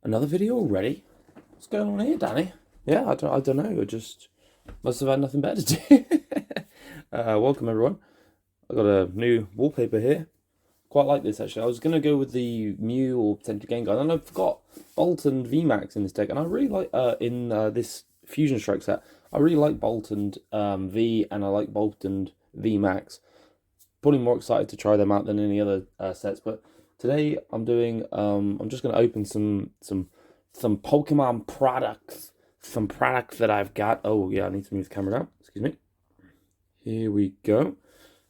Another video already? What's going on here, Danny? Yeah, I don't know. I just must have had nothing better to do. Welcome, everyone. I got a new wallpaper here. Quite like this, actually. I was going to go with the Mew or potentially Gengar, and I've got Bolt and VMAX in this deck, and I really like, in this Fusion Strike set, I really like Bolt and V, and I like Bolt and VMAX. Probably more excited to try them out than any other sets, but today I'm doing, I'm just going to open some Pokemon products. Some products that I've got. Oh, yeah, I need to move the camera down. Excuse me. Here we go.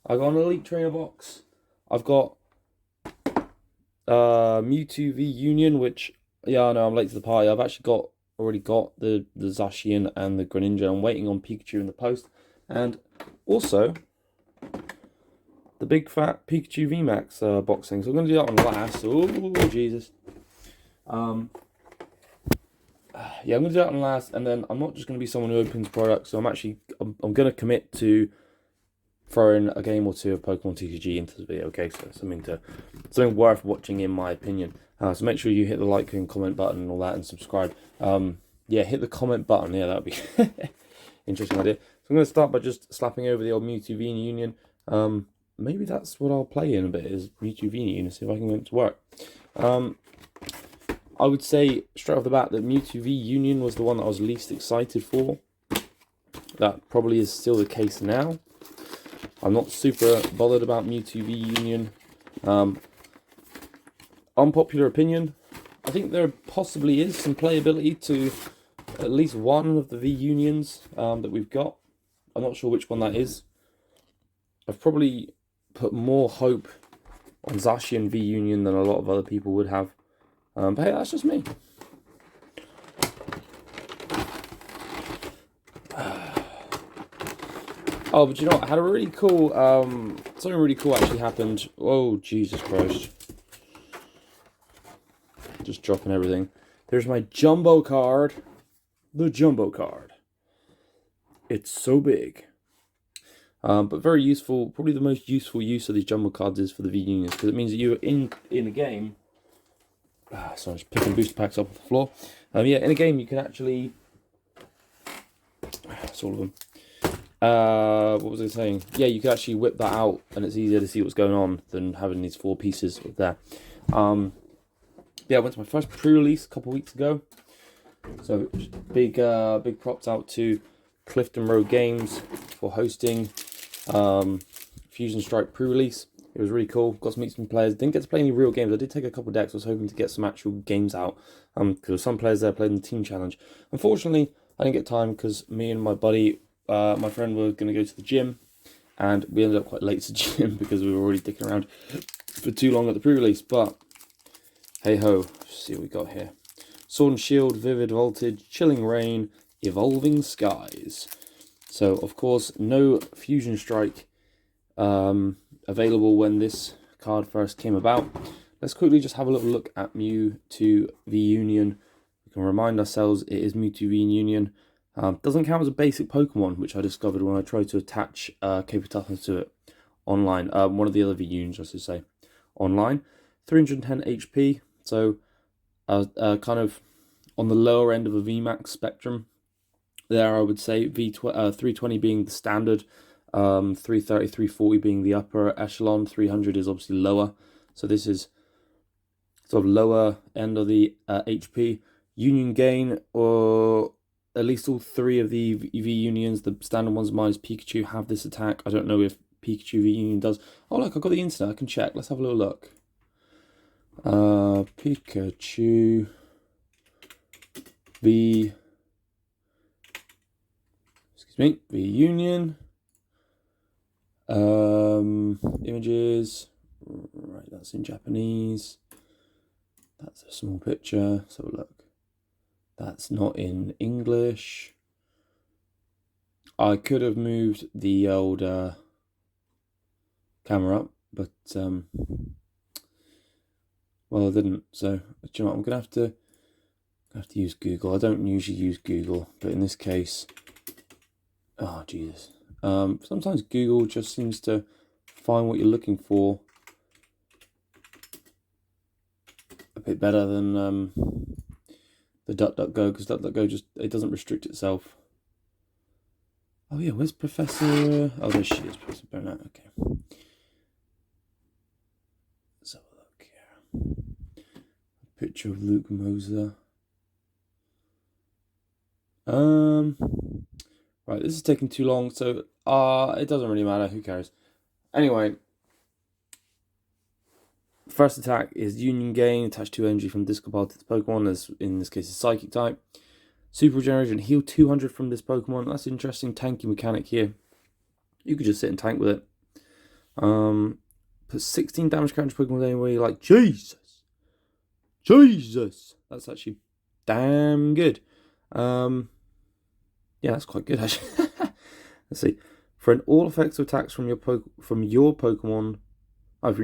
I got an Elite Trainer box. I've got Mewtwo V Union, which, yeah, I know I'm late to the party. I've actually already got the Zacian and the Greninja. I'm waiting on Pikachu in the post. And also the big fat Pikachu VMAX boxing. So I'm going to do that one last. Oh, Jesus. Yeah, I'm going to do that one last, and then I'm not just going to be someone who opens products, so I'm going to commit to throwing a game or two of Pokemon TCG into the video, okay? So something worth watching, in my opinion. So make sure you hit the like and comment button and all that, and subscribe. Yeah, hit the comment button. Yeah, that would be interesting idea. So I'm going to start by just slapping over the old Mewtwo V Union. Maybe that's what I'll play in a bit, is Mewtwo V Union, see if I can get it to work. I would say straight off the bat that Mewtwo V Union was the one that I was least excited for. That probably is still the case now. I'm not super bothered about Mewtwo V Union. Unpopular opinion, I think there possibly is some playability to at least one of the V Unions that we've got. I'm not sure which one that is. I've probably put more hope on Zacian V Union than a lot of other people would have. But hey, that's just me. Oh, but you know what? I had a really cool, something really cool actually happened. Oh, Jesus Christ. Just dropping everything. There's my jumbo card. The jumbo card. It's so big. But very useful. Probably the most useful use of these jumbo cards is for the V Unions, because it means that you're in a game. So I'm just picking booster packs up off the floor. Yeah, in a game you can actually... That's all of them. What was I saying? Yeah, you can actually whip that out, and it's easier to see what's going on than having these four pieces there. Yeah, I went to my first pre-release a couple of weeks ago. So big props out to Clifton Road Games for hosting Fusion Strike pre-release. It was really cool. Got to meet some players. Didn't get to play any real games. I did take a couple of decks. I was hoping to get some actual games out. Because some players there played in the team challenge. Unfortunately, I didn't get time because me and my buddy, my friend, were going to go to the gym. And we ended up quite late to the gym because we were already dicking around for too long at the pre-release. But, hey ho. Let's see what we got here. Sword and Shield, Vivid Voltage, Chilling Rain, Evolving Skies. So, of course, no Fusion Strike available when this card first came about. Let's quickly just have a little look at Mewtwo V Union. We can remind ourselves it is Mewtwo V Union. Doesn't count as a basic Pokemon, which I discovered when I tried to attach Capitata to it online. One of the other V Unions, I should say, online. 310 HP, so kind of on the lower end of a VMAX spectrum. There, I would say 320 being the standard. 330, 340 being the upper echelon, 300 is obviously lower. So this is sort of lower end of the HP. Union gain, or at least all three of the V Unions, the standard ones minus Pikachu, have this attack. I don't know if Pikachu V Union does. Oh look, I've got the internet, I can check. Let's have a little look. Pikachu V... Excuse me, V Union. Images, right, that's in Japanese. That's a small picture, so look, that's not in English. I could have moved the old camera up, but well, I didn't. So, do you know what? I'm gonna have to use Google. I don't usually use Google, but in this case, oh Jesus. Sometimes Google just seems to find what you're looking for a bit better than the DuckDuckGo, because DuckDuckGo just, it doesn't restrict itself. Oh yeah, where's Professor? Oh, there she is, Professor Burnett. Okay. Let's have a look here. A picture of Luke Moser. Right, this is taking too long, so it doesn't really matter. Who cares? Anyway, first attack is Union Gain, attach 2 energy from discard pile to this Pokemon, as in this case, is Psychic type. Super Regeneration, heal 200 from this Pokemon. That's an interesting tanky mechanic here. You could just sit and tank with it. Put 16 damage counter Pokemon anyway. Like, Jesus! That's actually damn good. Yeah, that's quite good actually. Let's see. For an all effects or attacks from your Pokemon, from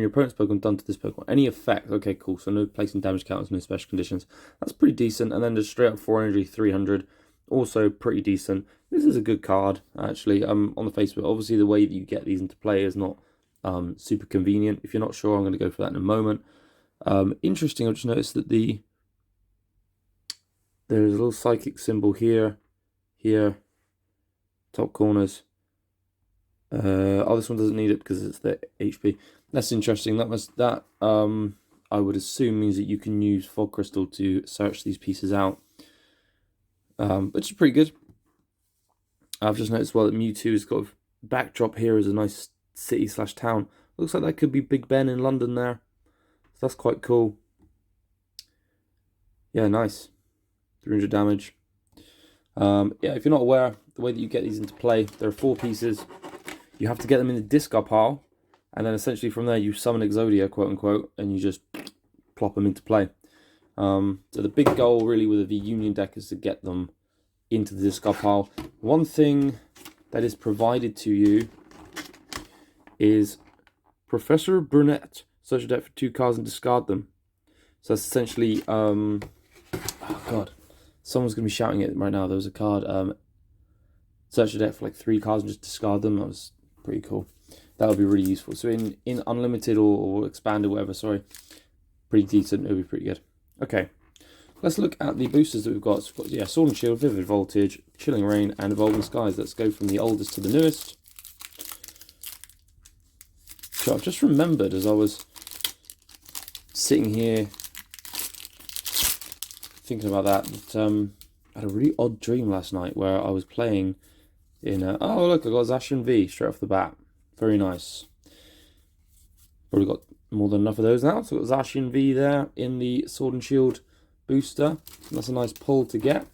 your opponent's Pokemon done to this Pokemon, any effect. Okay, cool. So no placing damage counters, no special conditions. That's pretty decent. And then just straight up 4 energy, 300. Also pretty decent. This is a good card actually. On the face of it, obviously the way that you get these into play is not super convenient. If you're not sure, I'm going to go for that in a moment. Interesting. I've just noticed that there's a little psychic symbol here, top corners. Oh, this one doesn't need it because it's the HP. That's interesting. That I would assume means that you can use Fog Crystal to search these pieces out, which is pretty good. I've just noticed well that Mewtwo's got a backdrop here as a nice city/town. Looks like that could be Big Ben in London there. So that's quite cool. Yeah, nice. 300 damage. Yeah, if you're not aware, the way that you get these into play, there are 4 pieces. You have to get them in the discard pile, and then essentially from there you summon Exodia, quote unquote, and you just plop them into play. So the big goal really with the Union deck is to get them into the discard pile. One thing that is provided to you is Professor Burnett. Search your deck for 2 cards and discard them. So that's essentially, oh god, someone's going to be shouting it right now. There was a card, search your deck for like 3 cards and just discard them. That was pretty cool. That would be really useful. So in Unlimited or Expanded, whatever, sorry, pretty decent. It would be pretty good. Okay, let's look at the boosters that we've got. So we've got, yeah, Sword and Shield, Vivid Voltage, Chilling Rain, and Evolving Skies. Let's go from the oldest to the newest. So I've just remembered as I was sitting here thinking about that I had a really odd dream last night where I was playing in oh look, I got Zacian V straight off the bat. Very nice. Probably got more than enough of those now. So I've got Zacian V there in the Sword and Shield booster. That's a nice pull to get.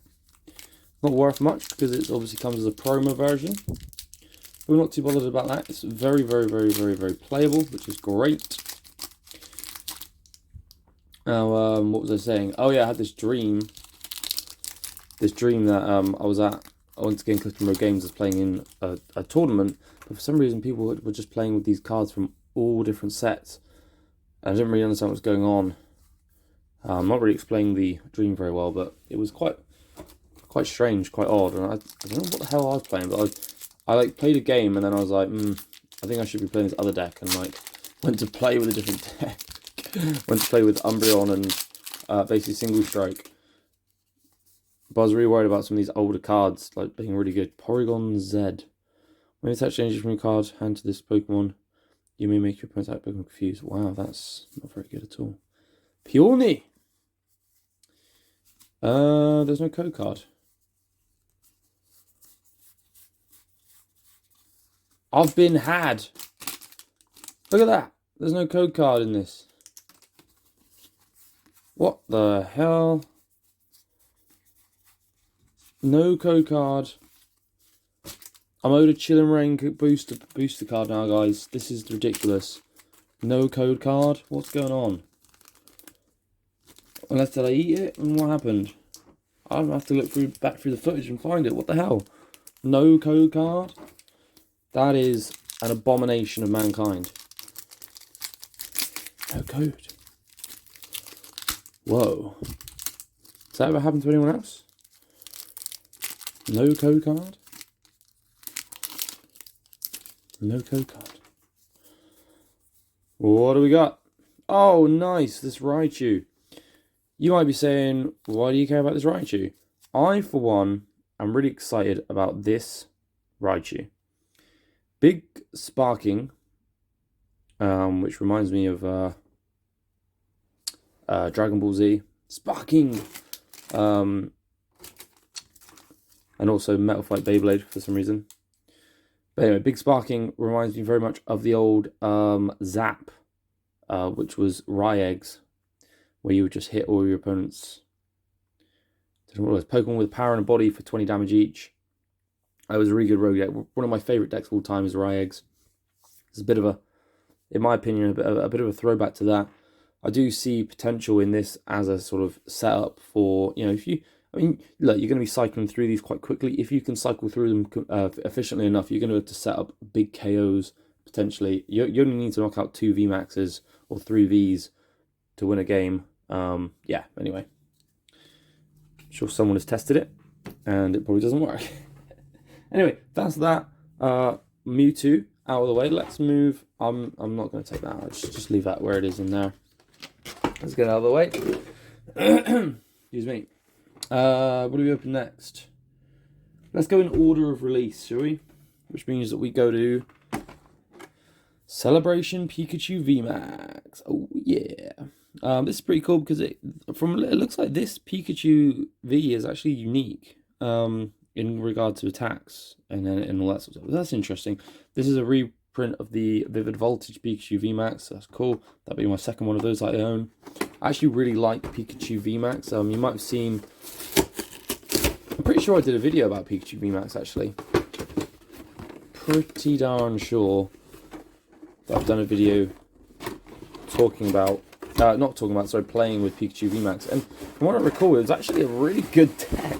Not worth much because it obviously comes as a promo version. We're not too bothered about that. It's very, very, very, very, very playable, which is great. Now, what was I saying? Oh yeah, I had this dream. This dream that I went to Game Clifton Road Games, was playing in a tournament, but for some reason people were just playing with these cards from all different sets. I didn't really understand what was going on. I'm not really explaining the dream very well, but it was quite strange, quite odd. And I don't know what the hell I was playing, but I like played a game and then I was like, I think I should be playing this other deck, and like went to play with a different deck. Went to play with Umbreon and basically Single Strike. But I was really worried about some of these older cards like being really good. Porygon Z. When you attach energy from your card hand to this Pokemon, you may make your opponent's Pokemon confused. Wow, that's not very good at all. Peony! There's no code card. I've been had. Look at that. There's no code card in this. What the hell? No code card. I'm owed a Chilling Rain booster card now, guys. This is ridiculous. No code card? What's going on? Unless did I eat it? And what happened? I'll have to look back through the footage and find it. What the hell? No code card? That is an abomination of mankind. No code. Whoa. Has that ever happened to anyone else? No code card? No code card. What do we got? Oh, nice. This Raichu. You might be saying, why do you care about this Raichu? I, for one, am really excited about this Raichu. Big sparking, which reminds me of Dragon Ball Z. Sparking! And also Metal Fight Beyblade for some reason. But anyway, Big Sparking reminds me very much of the old Zap, which was Rye Eggs, where you would just hit all your opponents. What was Pokemon with power and a body for 20 damage each. It was a really good rogue deck. One of my favourite decks of all time is Rye Eggs. It's a bit of a, in my opinion, a bit of a throwback to that. I do see potential in this as a sort of setup for, you know, if you, I mean, look, you're going to be cycling through these quite quickly. If you can cycle through them efficiently enough, you're going to have to set up big KOs potentially. You only need to knock out 2 VMAXs or 3 Vs to win a game. Yeah, anyway. I'm sure someone has tested it, and it probably doesn't work. Anyway, that's that. Mewtwo out of the way. Let's move. I'm not going to take that out. Just leave that where it is in there. Let's get it out of the way. Excuse me. What do we open next? Let's go in order of release, shall we? Which means that we go to Celebration Pikachu VMAX. Oh yeah. This is pretty cool because it looks like this Pikachu V is actually unique in regard to attacks and all that sort of stuff. That's interesting. This is a reprint of the Vivid Voltage Pikachu VMAX. That's cool. That'll be my second one of those I own. I actually really like Pikachu VMAX. You might have seen. I'm pretty sure I did a video about Pikachu VMAX actually. Pretty darn sure that I've done a video talking about. Playing with Pikachu VMAX. And from what I recall, it was actually a really good deck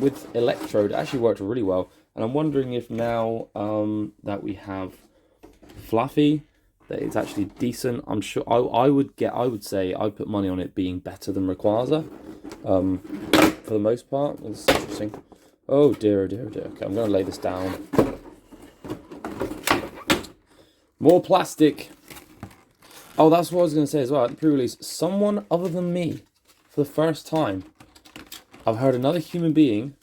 with Electrode. It actually worked really well. And I'm wondering if now that we have Fluffy, that it's actually decent. I'm sure I would say I'd put money on it being better than Rayquaza for the most part. That's interesting. Oh dear, oh dear, oh dear. Okay, I'm going to lay this down. More plastic. Oh, that's what I was going to say as well. At the pre-release, someone other than me, for the first time, I've heard another human being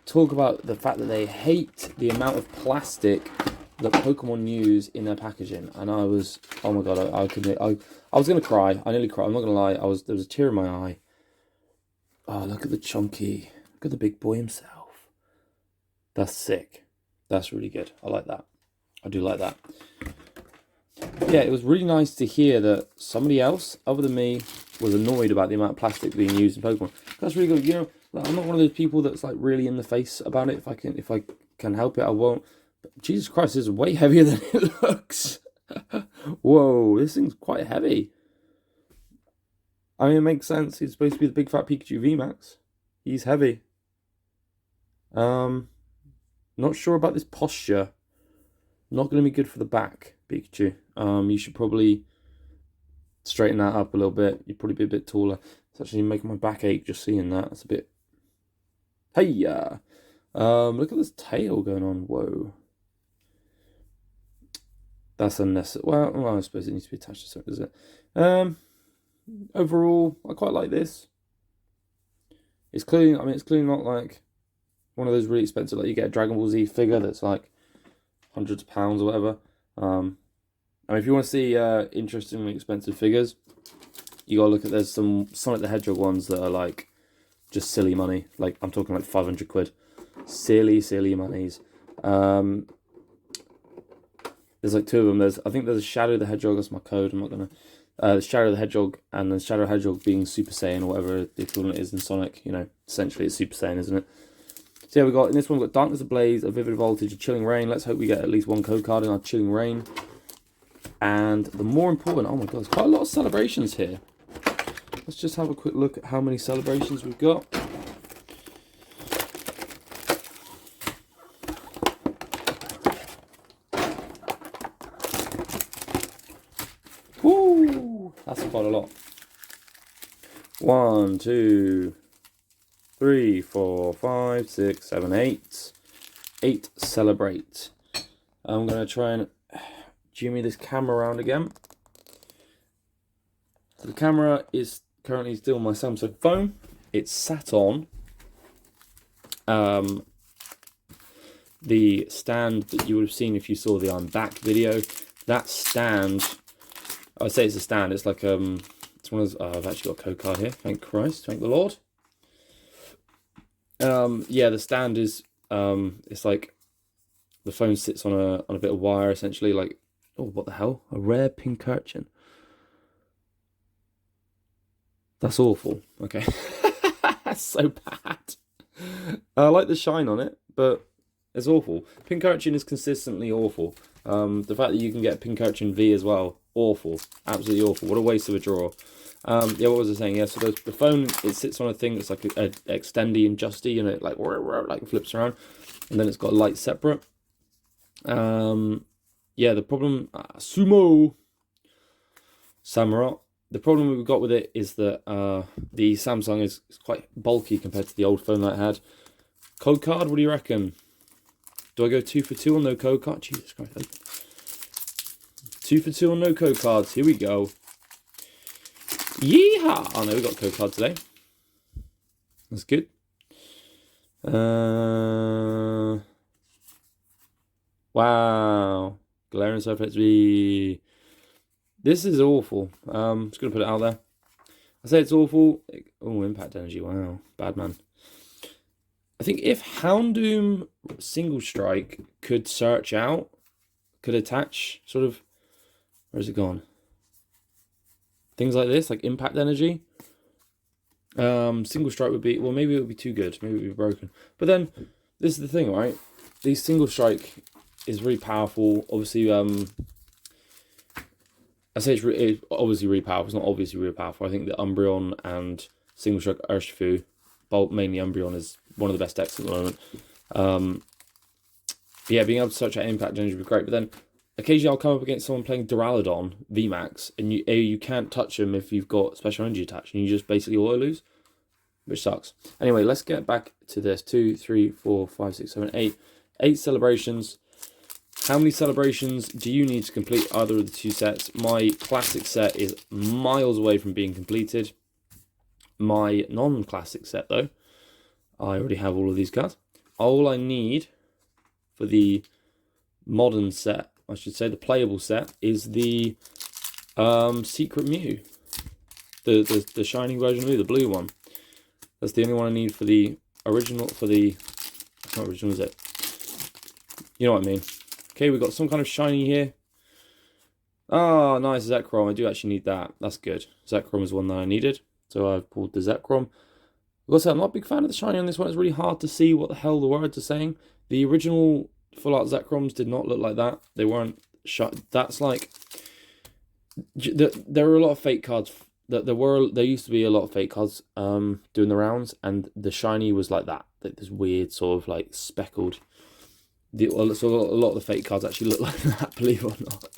talk about the fact that they hate the amount of plastic that Pokemon use in their packaging. And I was, oh my god, I was going to cry. I nearly cried. I'm not going to lie. There was a tear in my eye. Oh, look at the chunky. Look at the big boy himself. That's sick. That's really good. I like that. I do like that. Yeah, it was really nice to hear that somebody else, other than me, was annoyed about the amount of plastic being used in Pokemon. That's really good. You know, like, I'm not one of those people that's like really in the face about it. If I can help it, I won't. But Jesus Christ, this is way heavier than it looks. Whoa, this thing's quite heavy. I mean, it makes sense. He's supposed to be the big fat Pikachu VMAX. He's heavy. Not sure about this posture. Not going to be good for the back, Pikachu. You should probably straighten that up a little bit. You'd probably be a bit taller. It's actually making my back ache just seeing that. It's a bit. Hey-ya! Look at this tail going on. Whoa. That's unnecessary. Well, I suppose it needs to be attached to something, does it? Overall, I quite like this. It's clearly, it's clearly not like one of those really expensive, like you get a Dragon Ball Z figure that's like hundreds of pounds or whatever. I mean, if you want to see interestingly expensive figures, you gotta look at, there's some Sonic the Hedgehog ones that are like just silly money. Like I'm talking like 500 quid. Silly monies. There's like 2 of them. I think there's a Shadow the Hedgehog. That's my code. I'm not gonna. Shadow the Hedgehog and then Shadow Hedgehog being Super Saiyan or whatever the equivalent is in Sonic. You know, essentially it's Super Saiyan, isn't it? So yeah, we got in this one we've got Darkness Ablaze, a Vivid Voltage, a Chilling Rain. Let's hope we get at least 1 code card in our Chilling Rain. And the more important, oh my god, there's quite a lot of celebrations here. Let's just have a quick look at how many celebrations we've got. Woo! That's quite a lot. 1, 2, 3, 4, 5, 6, 7, 8. 8 celebrate. I'm going to try and jimmy this camera around again. So the camera is currently still my Samsung phone. It's sat on the stand that you would have seen if you saw the I'm Back video. That stand, I say it's a stand. It's like it's one of those. Oh, I've actually got a code card here. Thank Christ, thank the Lord. Yeah, the stand is it's like the phone sits on a bit of wire essentially. Like, oh, what the hell? A rare pink urchin. That's awful. Okay, that's so bad. I like the shine on it, but it's awful. Pink urchin is consistently awful. The fact that you can get pink urchin V as well, awful, absolutely awful. What a waste of a draw. Yeah, what was I saying? Yeah, so the phone, it sits on a thing that's like a extendy and justy, and it like flips around, and then it's got a light separate. Yeah, the problem, Sumo Samurott. The problem we've got with it is that the Samsung is quite bulky compared to the old phone that I had. Code card, what do you reckon? Do I go 2 for 2 on no code card? Jesus Christ. 2 for 2 on no code cards. Here we go. Yeehaw! Oh no, we got a code card today. That's good. Wow. Glaring Surface V. This is awful. I'm just going to put it out there. I say it's awful. Oh, impact energy. Wow. Bad man. I think if Houndoom Single Strike could search out, could attach sort of... Where's it gone? Things like this, like impact energy. Single Strike would be... Well, maybe it would be too good. Maybe it would be broken. But then, this is the thing, right? These Single Strike is really powerful. Obviously, I say it's obviously really powerful. It's not obviously really powerful. I think that Umbreon and Single Strike Urshifu, mainly Umbreon, is one of the best decks at the moment. Yeah, being able to search out impact energy would be great. But then occasionally I'll come up against someone playing Duraludon VMAX, and you can't touch them if you've got special energy attached, and you just basically auto lose, which sucks. Anyway, let's get back to this. 2, 3, 4, 5, 6, 7, 8. 8 celebrations. How many celebrations do you need to complete either of the 2 sets? My classic set is miles away from being completed. My non-classic set, though, I already have all of these cards. All I need for the modern set, I should say the playable set, is the Secret Mew. The shining version of Mew, the blue one. That's the only one I need for the original, how original is it? You know what I mean. Okay, we've got some kind of shiny here. Oh, nice, Zekrom. I do actually need that. That's good. Zekrom is one that I needed. So I've pulled the Zekrom. Also, I'm not a big fan of the shiny on this one. It's really hard to see what the hell the words are saying. The original full art Zekroms did not look like that. They weren't shiny. That's like... There are a lot of fake cards. There used to be a lot of fake cards doing the rounds. And the shiny was like that. Like this weird sort of like speckled... So a lot of the fake cards actually look like that, believe it or not.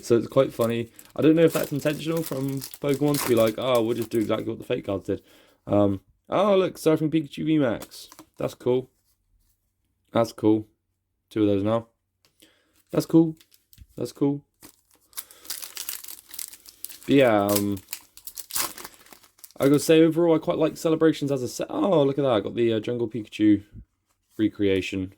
So it's quite funny. I don't know if that's intentional from Pokemon to be like, oh, we'll just do exactly what the fake cards did. Oh, look, Surfing Pikachu VMAX. That's cool. That's cool. 2 of those now. That's cool. That's cool. But yeah, I gotta say, overall, I quite like celebrations as a set. Oh, look at that. I got the Jungle Pikachu recreation.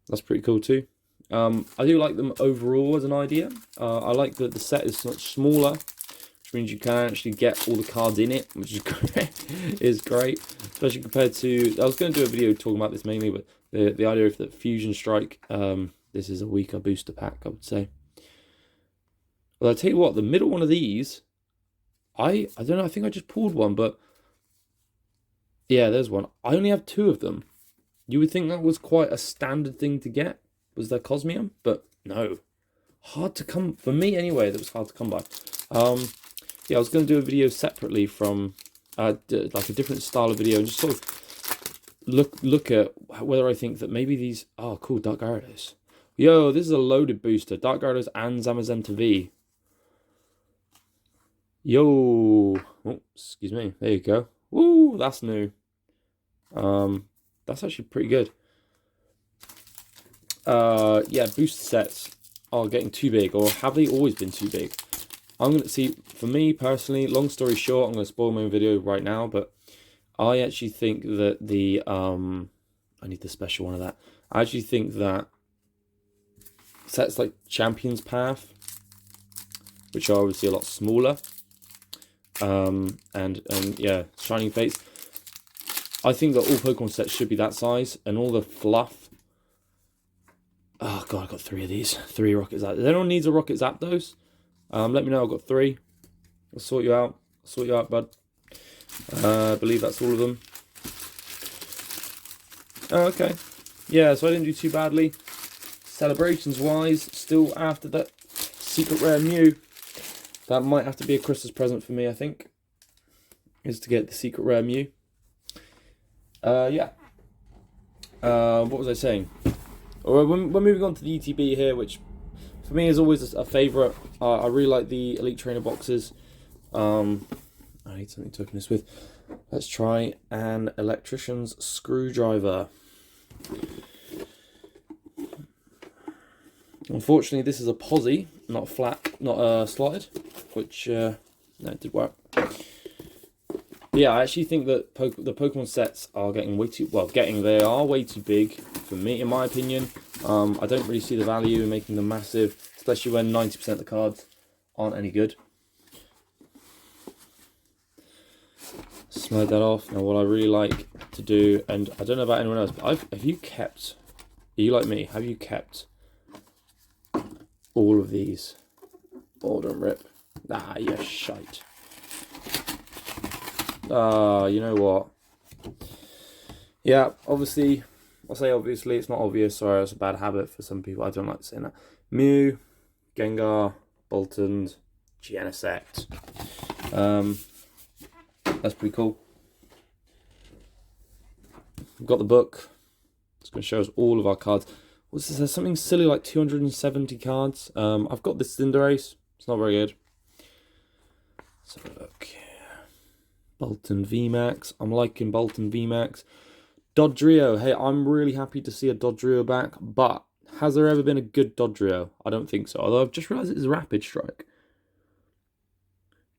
That's pretty cool too. I do like them overall as an idea. I like that the set is much smaller, which means you can actually get all the cards in it, which is great. Is great, especially compared to. I was going to do a video talking about this mainly, but the idea of the Fusion Strike. This is a weaker booster pack, I would say. Well, I'll tell you what, the middle one of these, I don't know. I think I just pulled one, but yeah, there's one. I only have 2 of them. You would think that was quite a standard thing to get, was their Cosmium, but no. Hard to come, for me anyway, that was hard to come by. Yeah, I was going to do a video separately from, like a different style of video, and just sort of look at whether I think that maybe these, oh cool, Dark Gyarados. Yo, this is a loaded booster, Dark Gyarados and Zamazenta V. Yo, oh, excuse me, there you go. Woo, that's new. That's actually pretty good. Yeah, booster sets are getting too big, or have they always been too big? I'm going to see, for me personally, long story short, I'm going to spoil my own video right now, but I actually think that the, I need the special one of that. I actually think that sets like Champion's Path, which are obviously a lot smaller, and yeah, Shining Fates, I think that all Pokemon sets should be that size, and all the fluff. Oh god, I got 3 of these. 3 Rocket Zaps. If anyone needs a Rocket Zapdos, let me know. I've got 3. I'll sort you out. I'll sort you out, bud. I believe that's all of them. Oh, okay. Yeah, so I didn't do too badly. Celebrations wise, still after that secret rare Mew. That might have to be a Christmas present for me, I think. Is to get the secret rare Mew. Yeah. What was I saying? We're moving on to the ETB here, which for me is always a favourite. I really like the Elite Trainer boxes. I need something to open this with. Let's try an electrician's screwdriver. Unfortunately, this is a posi, not flat, not slotted, which no, it did work. Yeah, I actually think that the Pokemon sets are getting way too, well, they are way too big for me, in my opinion. I don't really see the value in making them massive, especially when 90% of the cards aren't any good. Slide that off. Now, what I really like to do, and I don't know about anyone else, but have you kept, are you like me, have you kept all of these? Oh, don't rip. Ah, you shite. You know what? Yeah, obviously, I'll say obviously, it's not obvious, sorry, it's a bad habit for some people, I don't like saying that. Mew, Gengar, Boltund, Genesect. That's pretty cool. We've got the book. It's going to show us all of our cards. What's this? There's something silly like 270 cards. I've got this Cinderace. It's not very good. So look. Boltund VMAX. I'm liking Boltund VMAX. Dodrio. Hey, I'm really happy to see a Dodrio back, but has there ever been a good Dodrio? I don't think so. Although I've just realised it's Rapid Strike.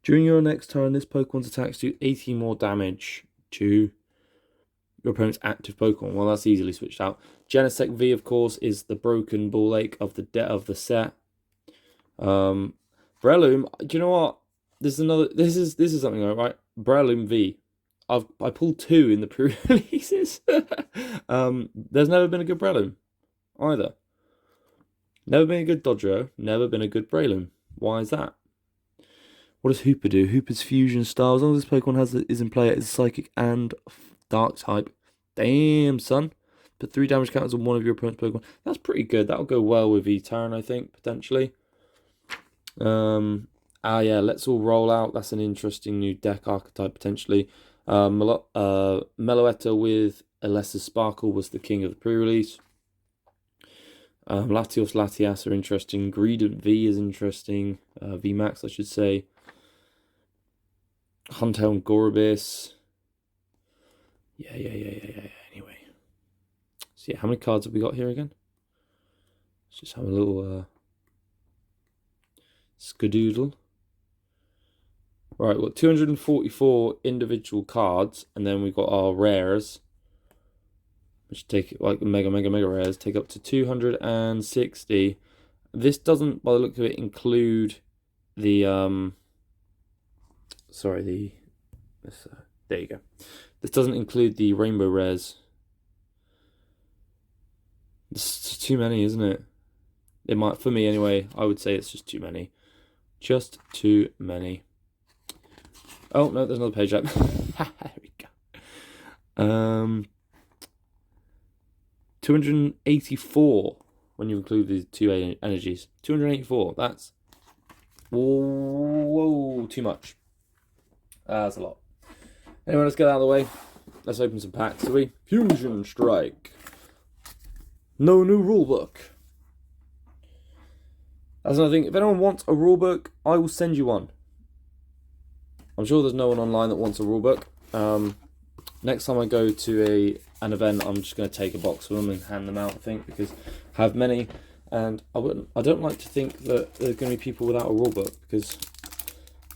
During your next turn, this Pokemon's attacks do 80 more damage to your opponent's active Pokemon. Well, that's easily switched out. Genesect V, of course, is the broken ball ache of the set. Breloom. Do you know what? This is something, right? Breloom V. I pulled 2 in the pre-releases. There's never been a good Breloom either. Never been a good Dodrio. Never been a good Breloom. Why is that? What does Hooper do? Hooper's fusion style. As long as this Pokemon is in play, it's psychic and dark type. Damn, son. Put 3 damage counters on one of your opponent's Pokemon. That's pretty good. That'll go well with V-Turn, I think, potentially. Yeah, let's all roll out. That's an interesting new deck archetype, potentially. Meloetta with Alessa's Sparkle was the king of the pre-release. Latios, Latias are interesting. Greedent V is interesting. VMAX, I should say. Huntail and Gorobis. Yeah. Anyway. So yeah, how many cards have we got here again? Let's just have a little skadoodle. Right, well, 244 individual cards, and then we've got our rares, which take, like, mega rares, take up to 260. This doesn't, by the look of it, include the, there you go. This doesn't include the rainbow rares. It's too many, isn't it? It might, for me anyway, I would say it's just too many. Just too many. Oh, no, there's another page up. There we go. 284 when you include the 2 energies. 284, that's... Whoa, too much. That's a lot. Anyway, let's get out of the way. Let's open some packs. So Fusion Strike. No new rulebook. That's another thing. If anyone wants a rulebook, I will send you one. I'm sure there's no one online that wants a rulebook. Next time I go to an event, I'm just going to take a box of them and hand them out, I think, because I have many. And I don't like to think that there's going to be people without a rulebook, because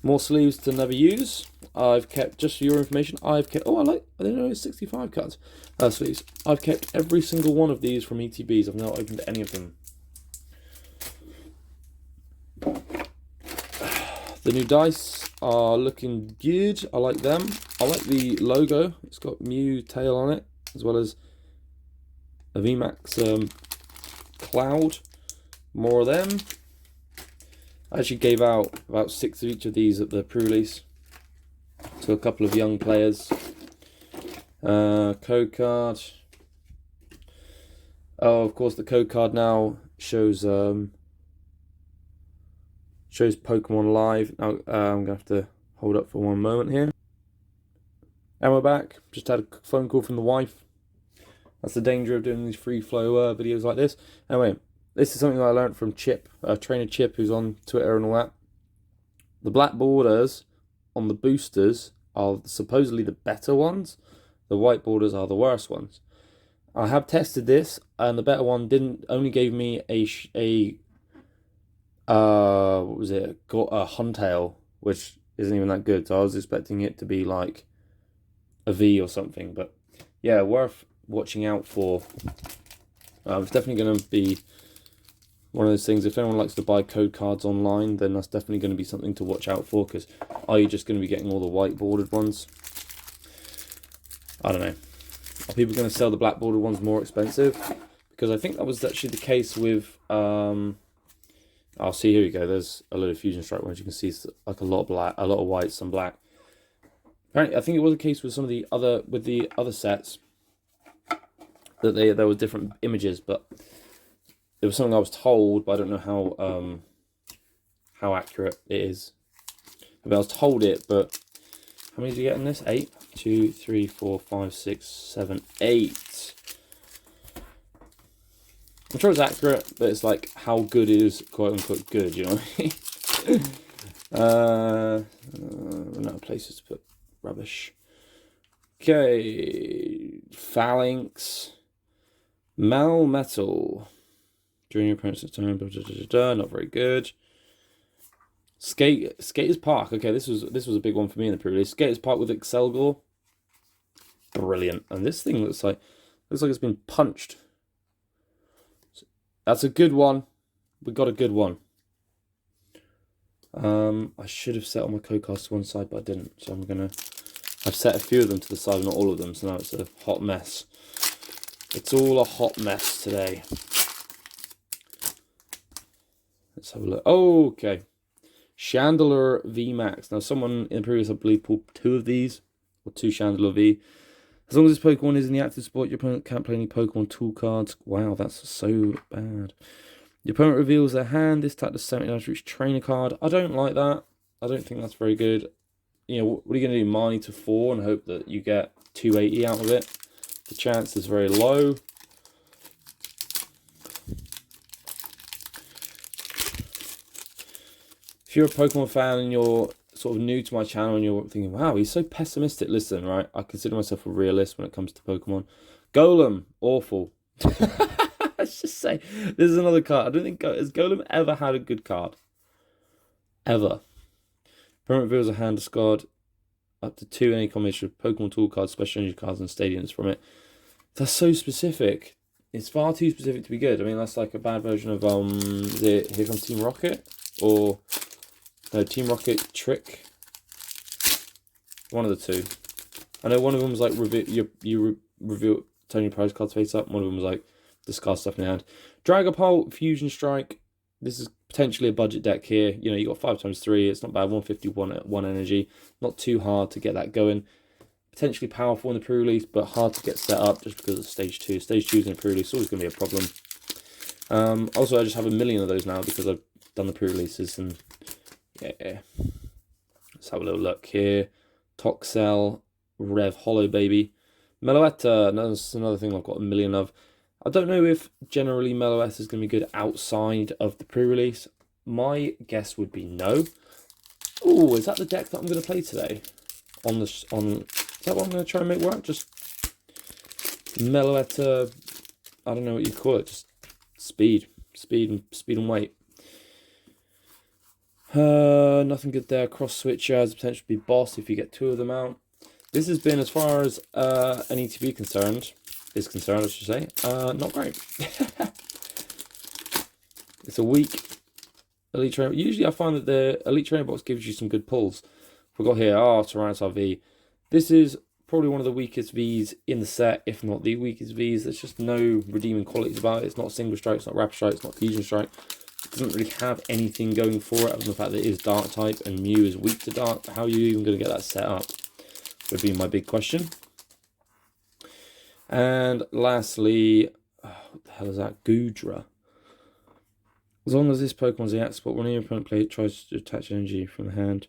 More sleeves to never use. I've kept, just for your information, I've kept, oh, I didn't know it's 65 cards. Sleeves. I've kept every single one of these from ETBs. I've not opened any of them. The new dice are looking good. I like them. I like the logo. It's got Mew tail on it, as well as a VMAX cloud. More of them. I actually gave out about 6 of each of these at the pre-release to a couple of young players. Code card. Oh, of course, the code card now shows Pokemon Live. Now I'm gonna have to hold up for one moment here. And we're back. Just had a phone call from the wife. That's the danger of doing these free flow videos like this. Anyway, this is something that I learned from Chip, trainer Chip, who's on Twitter and all that. The black borders on the boosters are supposedly the better ones. The white borders are the worst ones. I have tested this, and the better one only gave me what was it? Got a Huntail, which isn't even that good. So I was expecting it to be like a V or something. But yeah, worth watching out for. It's definitely going to be one of those things. If anyone likes to buy code cards online, then that's definitely going to be something to watch out for. Because are you just going to be getting all the white bordered ones? I don't know. Are people going to sell the black bordered ones more expensive? Because I think that was actually the case with I'll see, here we go. There's a load of Fusion Strike ones. You can see it's like a lot of black, a lot of white, some black. Apparently, I think it was the case with some of the other sets that there were different images, but it was something I was told, but I don't know how accurate it is. I mean, I was told it, but how many did you get in this? 8, 2, 3, 4, 5, 6, 7, 8. I'm sure it's accurate, but it's like how good is quote unquote good, you know what I mean? Run out of places to put rubbish. Okay, Phalanx, Malmetal. During your opponent's turn, not very good. Skaters Park. Okay, this was a big one for me in the pre-release. Skaters Park with Excelgor. Brilliant. And this thing looks like it's been punched. That's a good one. We got a good one. I should have set all my code cards to one side, but I didn't. So I've set a few of them to the side, not all of them. So now it's a hot mess. It's all a hot mess today. Let's have a look. Oh, okay. Chandelier VMAX. Now, someone in the previous, I believe, pulled 2 of these, or 2 Chandelier V. As long as this Pokemon is in the active spot, your opponent can't play any Pokemon tool cards. Wow, that's so bad. Your opponent reveals their hand. This type does 79 to each trainer card. I don't like that. I don't think that's very good. You know, what are you going to do? Money to 4 and hope that you get 280 out of it? The chance is very low. If you're a Pokemon fan and you're sort of new to my channel and you're thinking, wow, he's so pessimistic, listen, right? I consider myself a realist when it comes to Pokemon. Golem, awful. Let's just say, this is another card. I don't think, has Golem ever had a good card? Ever. Opponent reveals a hand discard up to 2 any combination of Pokemon tool cards, special energy cards, and stadiums from it. That's so specific. It's far too specific to be good. I mean, that's like a bad version of, Here Comes Team Rocket? Or... no, Team Rocket Trick. One of the 2. I know one of them was like you reveal turn your prize cards face up. One of them was like discard stuff in your hand. Dragapult Fusion Strike. This is potentially a budget deck here. You know, you got 5×3. It's not bad. 151 energy. Not too hard to get that going. Potentially powerful in the pre-release, but hard to get set up just because of stage 2. Stage 2 in the pre-release is always going to be a problem. Also, I just have a million of those now because I've done the pre-releases and. Yeah, let's have a little look here. Toxel, Rev Hollow Baby. Meloetta, that's another thing I've got a million of. I don't know if generally Meloetta is going to be good outside of the pre-release. My guess would be no. Oh, is that the deck that I'm going to play today? Is that what I'm going to try and make work? Just Meloetta, I don't know what you call it. Just speed and weight. Nothing good there. Cross switcher has potential to be boss if you get 2 of them out. This has been, as far as an ETB is concerned, I should say, not great. It's a weak Elite Trainer. Usually I find that the Elite Trainer box gives you some good pulls. We've got here, Tyrannosaur V. This is probably one of the weakest Vs in the set, if not the weakest Vs. There's just no redeeming qualities about it. It's not Single Strike, it's not Rapid Strike, it's not Fusion Strike. It doesn't really have anything going for it, other than the fact that it is Dark type and Mew is weak to Dark. How are you even going to get that set up? Would be my big question. And lastly, what the hell is that? Goodra. As long as this Pokemon's the active spot, when your opponent player tries to attach energy from the hand,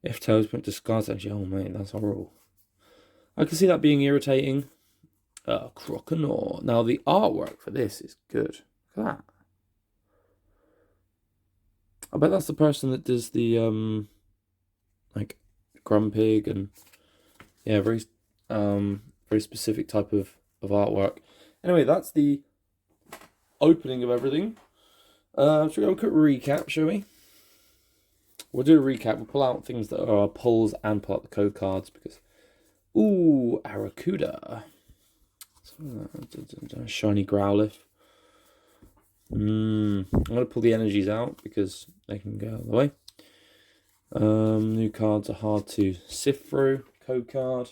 if Tails point discards energy, oh mate, that's horrible. I can see that being irritating. Croconaw. Now the artwork for this is good. Look at that. I bet that's the person that does the like Grumpig and yeah, very specific type of artwork. Anyway, that's the opening of everything. Should we go a quick recap, shall we? We'll do a recap. We'll pull out things that are pulls and pull out the code cards because, ooh, Arrokuda. Shiny Growlithe. I'm going to pull the energies out because they can go out of the way. New cards are hard to sift through. Code card.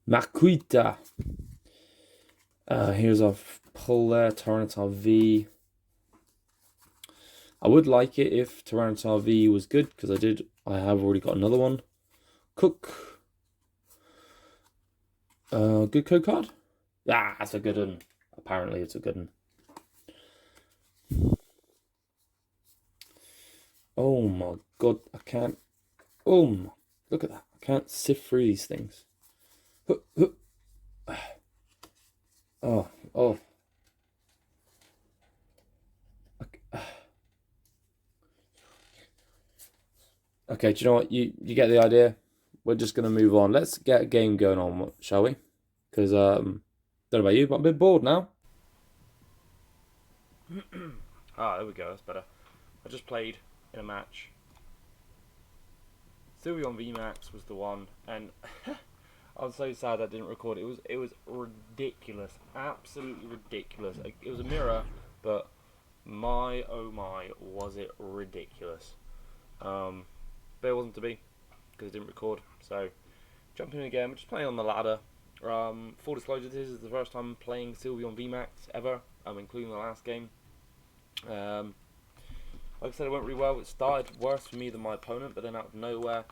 Makuita. Here's our pull there. Tyranitar V. I would like it if Tyranitar V was good because I have already got another one. Cook. Good code card? Yeah, that's a good one. Apparently it's a good one. Oh my god, I can't. Oh my, look at that. I can't sift through these things. Oh. Okay, do you know what? You get the idea. We're just going to move on. Let's get a game going on, shall we? Because, don't know about you, but I'm a bit bored now. There we go. That's better. I just played in a match. Sylveon VMAX was the one, and I was so sad I didn't record it. It was ridiculous, absolutely ridiculous. It was a mirror, but my oh my, was it ridiculous. But it wasn't to be because it didn't record. So jumping in again, we're just playing on the ladder. Full disclosure, this is the first time playing Sylveon VMAX ever, including the last game. Like I said, it went really well. It started worse for me than my opponent, but then out of nowhere,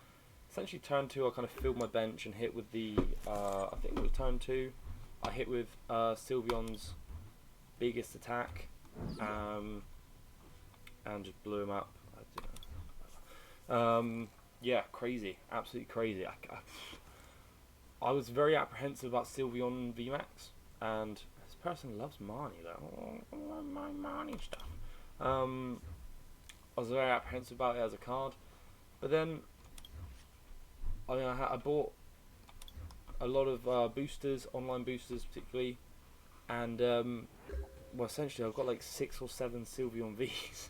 essentially turn 2, I kind of filled my bench and hit with the, I think it was turn 2, I hit with Sylveon's biggest attack, and just blew him up. Yeah, crazy, absolutely crazy. I was very apprehensive about Sylveon VMAX, and this person loves Marnie though. I love my Marnie stuff. I was very apprehensive about it as a card, but then I bought a lot of boosters, online boosters particularly, and well, essentially I've got like 6 or 7 Sylveon Vs,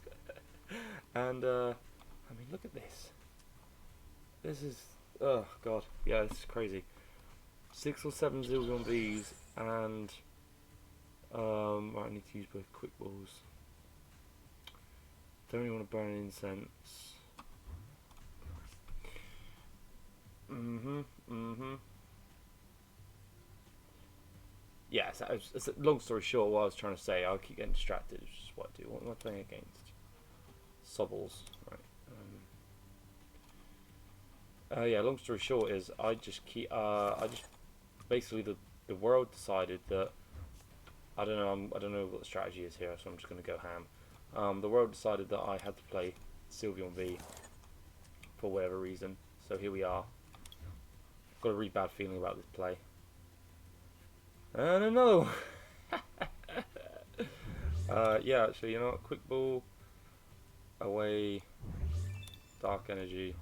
and I mean, look at this. This is, oh god, yeah, this is crazy. 6 or 7 Sylveon Vs, and I need to use both quick balls. Don't really want to burn incense. Yeah, so it's a long story short, what I was trying to say, I'll keep getting distracted, which is what I do. What am I playing against? Sobbles, right. Yeah, long story short is I just basically the world decided that I don't know what the strategy is here, so I'm just going to go ham. The world decided that I had to play Sylveon V for whatever reason, so here we are. Got a really bad feeling about this play. And another one. Yeah, actually, you know what? Quick ball, away, dark energy.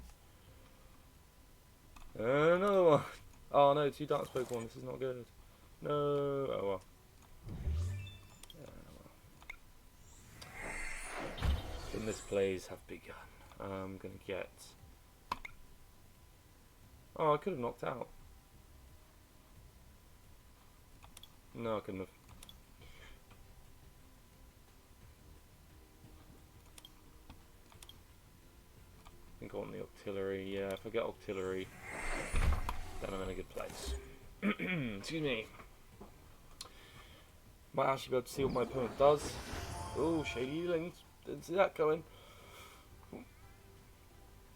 Another one. Oh no, 2 dark Pokemon. This is not good. No. Oh well. misplays have begun. I'm gonna get. Oh, I could have knocked out. No, I couldn't have. I think I want the auxiliary. Yeah, if I get auxiliary, then I'm in a good place. Excuse me. Might actually be able to see what my opponent does. Oh, shady links. Didn't see that coming.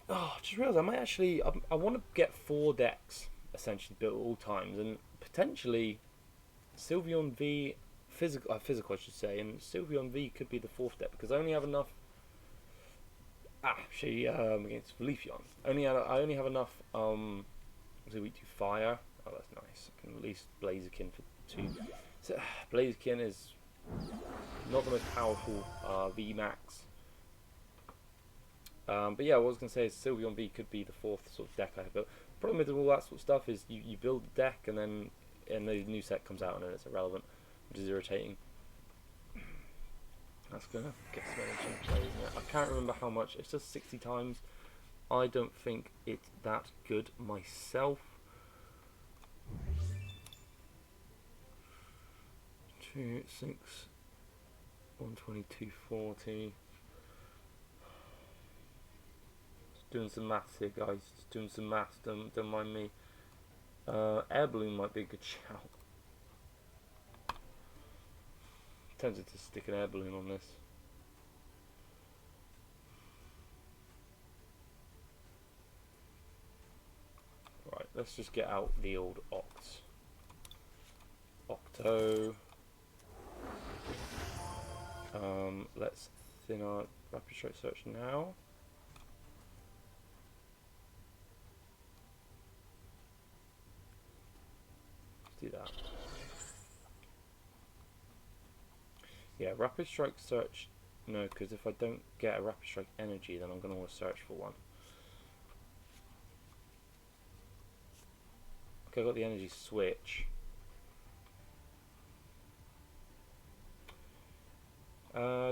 Oh, just realised I might actually. I want to get 4 decks essentially built at all times, and potentially Sylveon V physical, I should say, and Sylveon V could be the 4th deck because I only have enough. Against Leafeon. I only have enough. So we do fire. Oh, that's nice. I can release Blaziken for 2. So, Blaziken is not the most powerful VMAX. But yeah, what I was going to say is Sylveon V could be the 4th sort of deck I have built. The problem with all that sort of stuff is you build the deck and then the new set comes out and then it's irrelevant, which is irritating. That's going to get some energy in play, isn't it? I can't remember how much. It's just 60 times. I don't think it's that good myself. 2, 6, 120, 240. Just doing some maths here, guys. Just doing some maths. Don't mind me. Air balloon might be a good shout. Tempted to stick an air balloon on this. Right, let's just get out the old Octo. Let's thin our rapid strike search now. Let's do that. Yeah, rapid strike search. No, because if I don't get a rapid strike energy, then I'm going to want to search for one. Okay, I got the energy switch.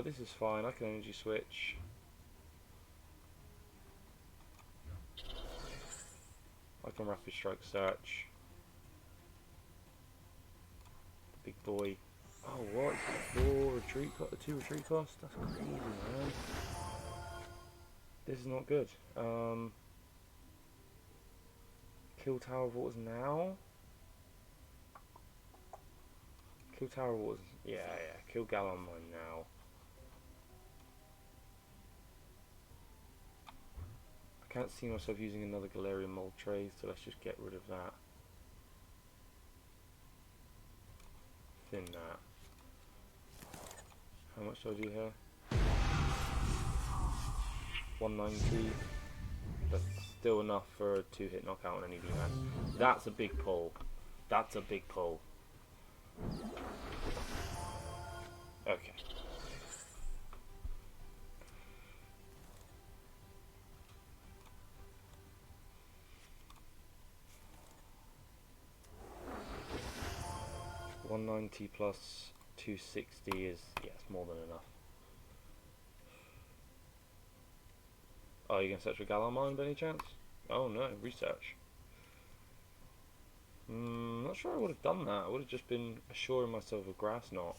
This is fine. I can energy switch. I can rapid strike search. Big boy. Oh, what? 4 retreat cost, 2 retreat cost? That's crazy, man. This is not good. Kill Tower of Waters now? Kill Tower of Waters. Yeah. Kill Galamine now. I can't see myself using another Galarian Moltres, so let's just get rid of that. Thin that. How much do I do here? 190. That's still enough for a 2-hit knockout on any VMAX. That's a big pull. That's a big pull. Okay. $190 plus 260 is, yes, more than enough. Oh, you gonna search for Galamine by any chance? Oh no, research. Not sure I would have done that. I would have just been assuring myself of Grass Knot.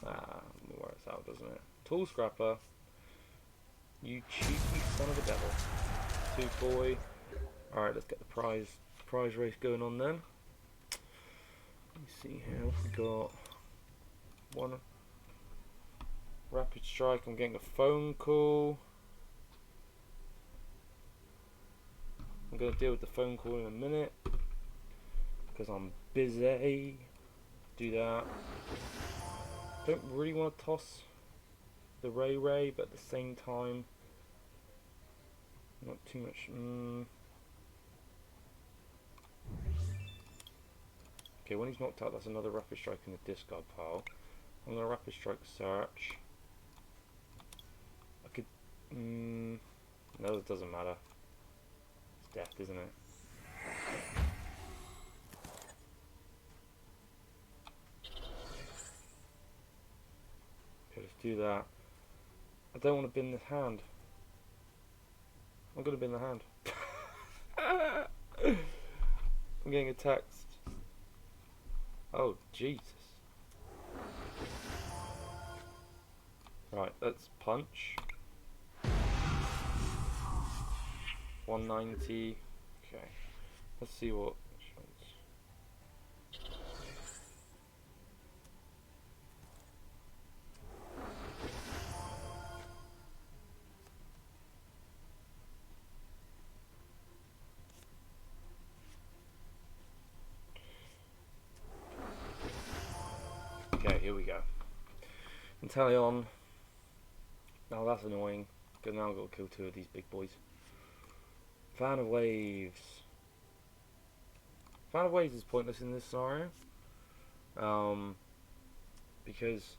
Works out, doesn't it? Tool Scrapper. You cheeky son of a devil. 2 boy. Alright, let's get the prize race going on then. Let me see here, what we got? 1 rapid strike. I'm getting a phone call. I'm going to deal with the phone call in a minute because I'm busy. Do that. Don't really want to toss the Ray, but at the same time, not too much. Okay, when he's knocked out, that's another rapid strike in the discard pile. I'm going to rapid strike search. I could. No, it doesn't matter. It's death, isn't it? Okay, let's do that. I don't want to bin this hand. I'm gonna bin the hand. I'm getting a text. Oh, Jesus. Right, let's punch. 190. Okay. Let's see what. Okay, here we go. Inteleon. Now that's annoying, because now I've got to kill 2 of these big boys. Fan of Waves. Fan of Waves is pointless in this scenario. Because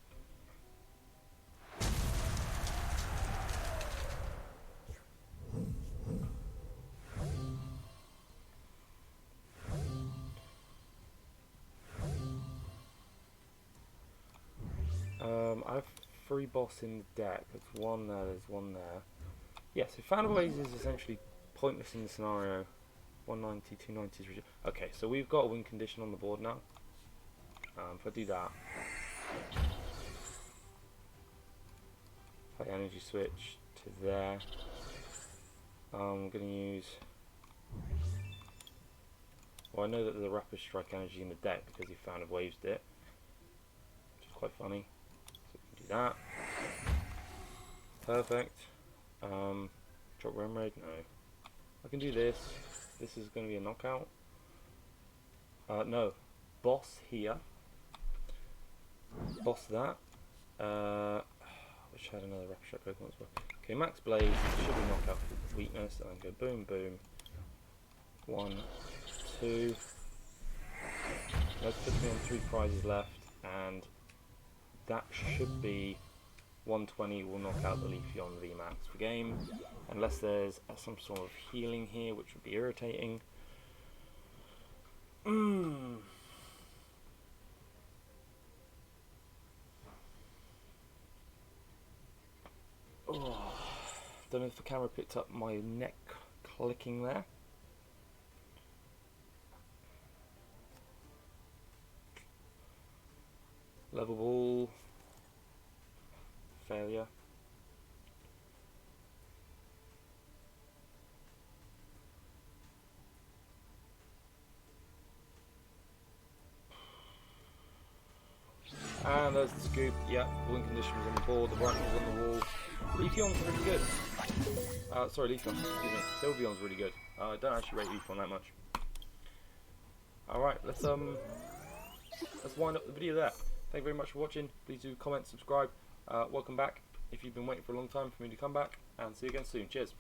I have 3 boss in the deck. There's 1 there, there's 1 there. Yeah, so Fan of Waves is essentially pointless in the scenario. 190, 290 is ridiculous. Okay, so we've got a win condition on the board now. If I do that, if I energy switch to there, I'm going to use. Well, I know that there's a Rapid Strike energy in the deck because he Fan of Waves it, which is quite funny. So we can do that. Perfect. Drop Rem Raid? No. I can do this. This is going to be a knockout. No. Boss here. Boss that. Wish I had another Rapid Strike Pokemon as well. Okay, Max Blaze should be knockout for weakness. And then go boom, boom. 1, 2. That puts me on 3 prizes left. And that should be 120 will knock out the Leafeon VMAX for game, unless there's some sort of healing here, which would be irritating. Oh, don't know if the camera picked up my neck clicking there. Level ball. Failure. And there's the scoop. Yeah, the win condition was on the board, the right was on the wall. Leafeon's really good. Sorry, Leafeon, excuse me. Sylveon's really good. I don't actually rate Leafeon that much. Alright, let's wind up the video there. Thank you very much for watching. Please do comment, subscribe. Welcome back if you've been waiting for a long time for me to come back, and see you again soon. Cheers.